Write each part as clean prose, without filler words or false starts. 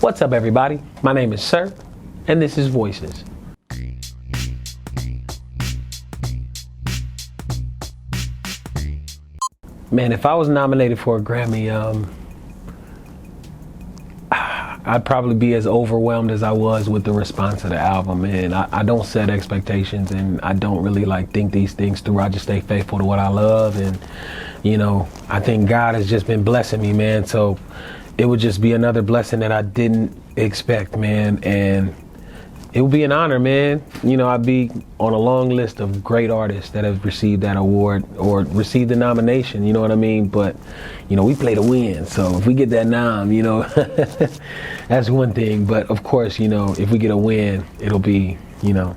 What's up, everybody? My name is SiR, and this is Voices. Man, if I was nominated for a Grammy, I'd probably be as overwhelmed as I was with the response to the album. And I don't set expectations, and I don't really think these things through. I just stay faithful to what I love, and I think God has just been blessing me, man. So it would just be another blessing that I didn't expect, man. And it would be an honor, man. I'd be on a long list of great artists that have received that award or received the nomination, you know what I mean? But, we play to win. So if we get that nom, that's one thing. But of course, if we get a win, it'll be, a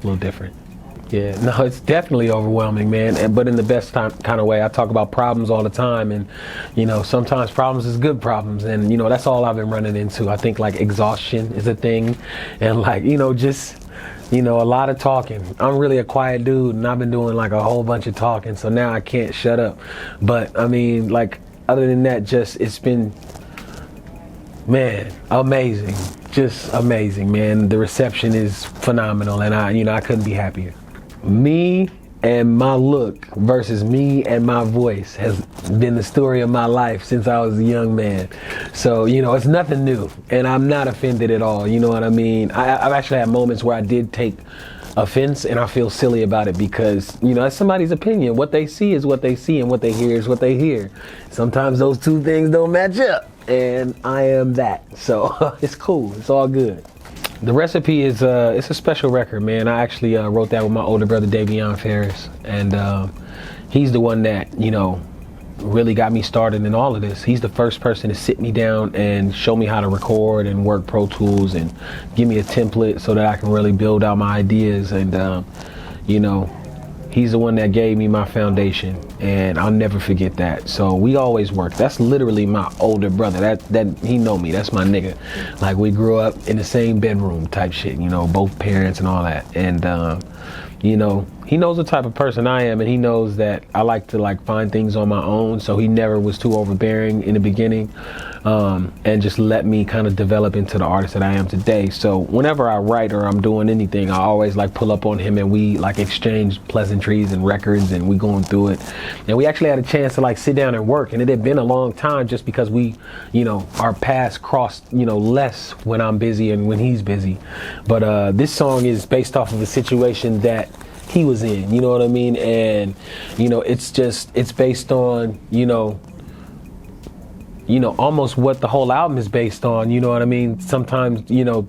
little different. Yeah, no, it's definitely overwhelming, man. But in the best kind of way. I talk about problems all the time, and sometimes problems is good problems, and that's all I've been running into. I think exhaustion is a thing, and a lot of talking. I'm really a quiet dude, and I've been doing a whole bunch of talking, so now I can't shut up. But I mean, other than that, it's been, man, amazing, just amazing, man. The reception is phenomenal, and I couldn't be happier. Me and my look versus me and my voice has been the story of my life since I was a young man. So, it's nothing new, and I'm not offended at all. You know what I mean? I've actually had moments where I did take offense, and I feel silly about it because, that's somebody's opinion. What they see is what they see, and what they hear is what they hear. Sometimes those two things don't match up, and I am that. So it's cool. It's all good. The recipe is it's a special record, man. I actually wrote that with my older brother, Davion Ferris, and he's the one that really got me started in all of this. He's the first person to sit me down and show me how to record and work Pro Tools and give me a template so that I can really build out my ideas. And he's the one that gave me my foundation, and I'll never forget that. So we always work. That's literally my older brother. That he know me. That's my nigga. We grew up in the same bedroom type shit, both parents and all that. And he knows the type of person I am, and he knows that I like to find things on my own. So he never was too overbearing in the beginning, and just let me kind of develop into the artist that I am today. So whenever I write or I'm doing anything, I always pull up on him, and we exchange pleasantries and records, and we going through it. And we actually had a chance to sit down and work, and it had been a long time just because we, our paths crossed, less when I'm busy and when he's busy. But this song is based off of a situation that he was in, you know what I mean? And it's based on almost what the whole album is based on, you know what I mean? Sometimes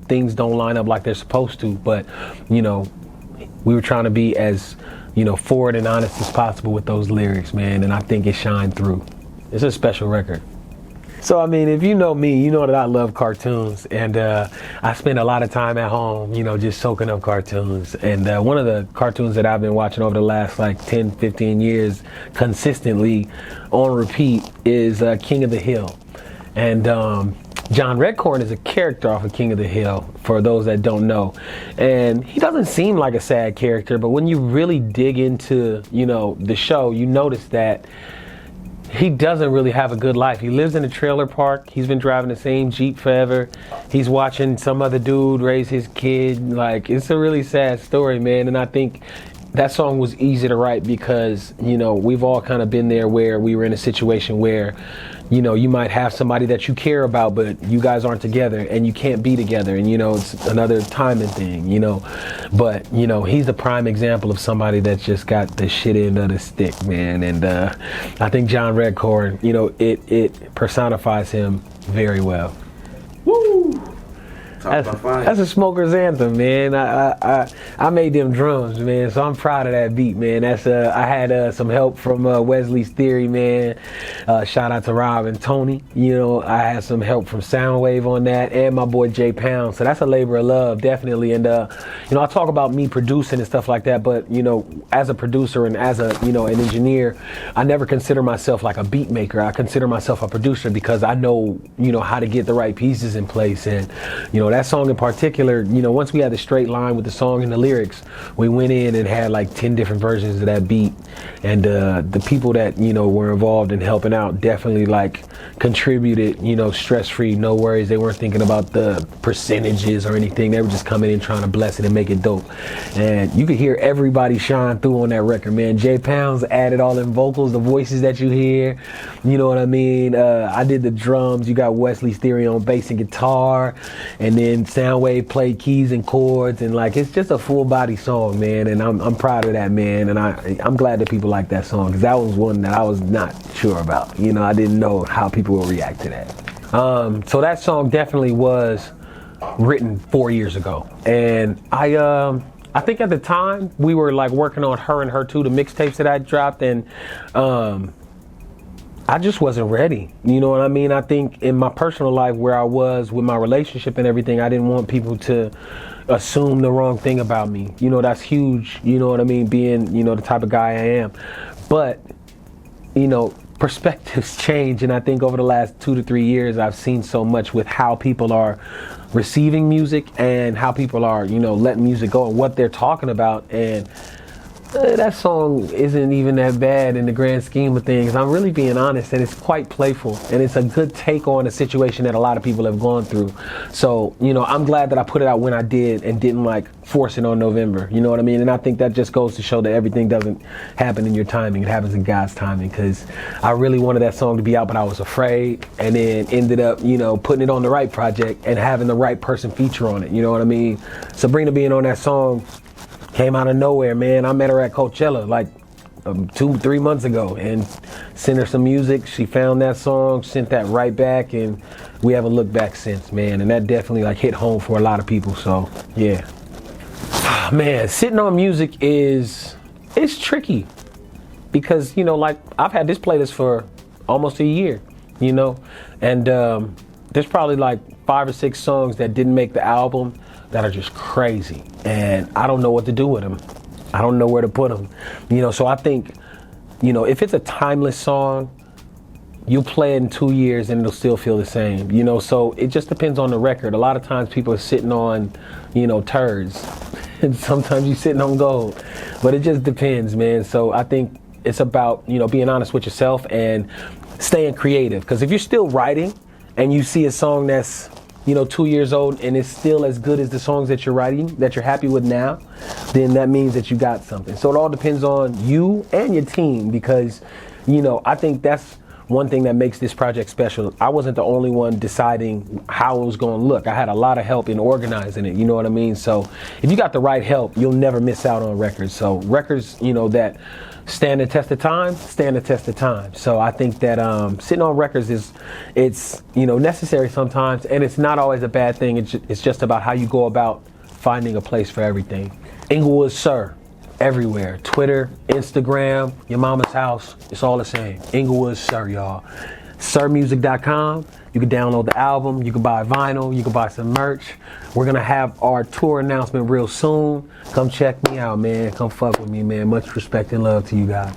things don't line up like they're supposed to, but we were trying to be as forward and honest as possible with those lyrics, man, and I think it shined through. It's a special record. So, I mean, if you know me, you know that I love cartoons, and I spend a lot of time at home, just soaking up cartoons. And one of the cartoons that I've been watching over the last 10, 15 years consistently on repeat is King of the Hill. And John Redcorn is a character off of King of the Hill, for those that don't know. And he doesn't seem like a sad character, but when you really dig into, the show, you notice that he doesn't really have a good life. He lives in a trailer park. He's been driving the same Jeep forever. He's watching some other dude raise his kid. It's a really sad story, man. And I think that song was easy to write because, we've all kind of been there where we were in a situation where, you might have somebody that you care about, but you guys aren't together and you can't be together. And, it's another timing thing, But, he's a prime example of somebody that's just got the shit end of the stick, man. And I think John Redcorn, it personifies him very well. Woo! That's a smoker's anthem, man. I made them drums, man, so I'm proud of that beat, man. That's I had some help from Wesley's Theory, man. Shout out to Rob and Tony. I had some help from Soundwave on that, and my boy Jay Pound. So that's a labor of love, definitely. And I talk about me producing and stuff like that, but as a producer and as a an engineer, I never consider myself like a beat maker. I consider myself a producer because I know how to get the right pieces in place, and that song in particular, once we had the straight line with the song and the lyrics, we went in and had like 10 different versions of that beat. And the people that, were involved in helping out definitely like contributed, stress-free, no worries. They weren't thinking about the percentages or anything. They were just coming in trying to bless it and make it dope. And you could hear everybody shine through on that record, man. Jay Pounds added all them vocals, the voices that you hear. You know what I mean? I did the drums. You got Wesley's theory on bass and guitar. And then Soundwave played keys and chords. And like, it's just a full body song, man. And I'm proud of that, man. And I'm glad that people like that song, because that was one that I was not sure about. I didn't know how people will react to that. So that song definitely was written 4 years ago. And I think at the time we were like working on Her and Her Too, the mixtapes that I dropped, and I just wasn't ready. You know what I mean? I think in my personal life, where I was with my relationship and everything, I didn't want people to assume the wrong thing about me. That's huge. You know what I mean? Being, the type of guy I am. But, perspectives change. And I think over the last 2 to 3 years, I've seen so much with how people are receiving music and how people are, letting music go and what they're talking about. And that song isn't even that bad in the grand scheme of things. I'm really being honest, and it's quite playful, and it's a good take on a situation that a lot of people have gone through. So, I'm glad that I put it out when I did and didn't like force it on November. You know what I mean? And I think that just goes to show that everything doesn't happen in your timing. It happens in God's timing, because I really wanted that song to be out, but I was afraid, and then ended up, putting it on the right project and having the right person feature on it. You know what I mean? Sabrina being on that song came out of nowhere, man. I met her at Coachella like 2-3 months ago and sent her some music. She found that song, sent that right back, and we haven't looked back since, man. And that definitely like hit home for a lot of people. So yeah, man, sitting on music it's tricky, because like I've had this playlist for almost a year, and there's probably like 5 or 6 songs that didn't make the album that are just crazy, and I don't know what to do with them. I don't know where to put them. So I think, if it's a timeless song, you'll play it in 2 years and it'll still feel the same. So it just depends on the record. A lot of times people are sitting on, turds, and sometimes you're sitting on gold, but it just depends, man. So I think it's about, being honest with yourself and staying creative, because if you're still writing and you see a song that's 2 years old and it's still as good as the songs that you're writing, that you're happy with now, then that means that you got something. So it all depends on you and your team, because, I think that's one thing that makes this project special. I wasn't the only one deciding how it was going to look. I had a lot of help in organizing it, you know what I mean? So if you got the right help, you'll never miss out on records. So records, that stand the test of time, stand the test of time. So I think that sitting on records it's necessary sometimes, and it's not always a bad thing. It's just about how you go about finding a place for everything. Inglewood SiR, everywhere. Twitter, Instagram, your mama's house, it's all the same. Inglewood SiR, y'all. SiRmusic.com. You can download the album, you can buy vinyl, you can buy some merch. We're gonna have our tour announcement real soon. Come check me out, man. Come fuck with me, man. Much respect and love to you guys.